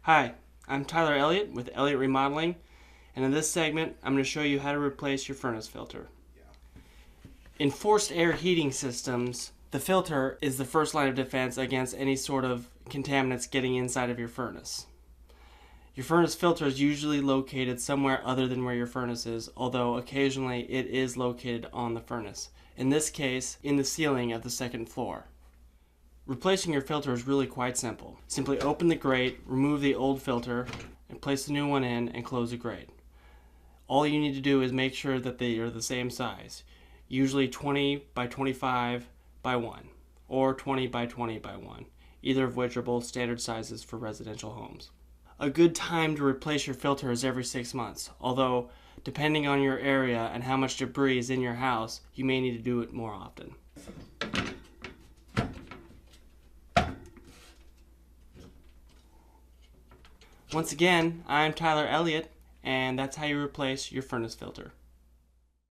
Hi, I'm Tyler Elliott with Elliott Remodeling, and in this segment I'm going to show you how to replace your furnace filter. In forced air heating systems, the filter is the first line of defense against any sort of contaminants getting inside of your furnace. Your furnace filter is usually located somewhere other than where your furnace is, although occasionally it is located on the furnace. In this case, in the ceiling of the second floor. Replacing your filter is really quite simple. Simply open the grate, remove the old filter, and place the new one in and close the grate. All you need to do is make sure that they are the same size, usually 20 by 25 by 1 or 20 by 20 by 1, either of which are both standard sizes for residential homes. A good time to replace your filter is every 6 months, although depending on your area and how much debris is in your house, you may need to do it more often. Once again, I'm Tyler Elliott, and that's how you replace your furnace filter.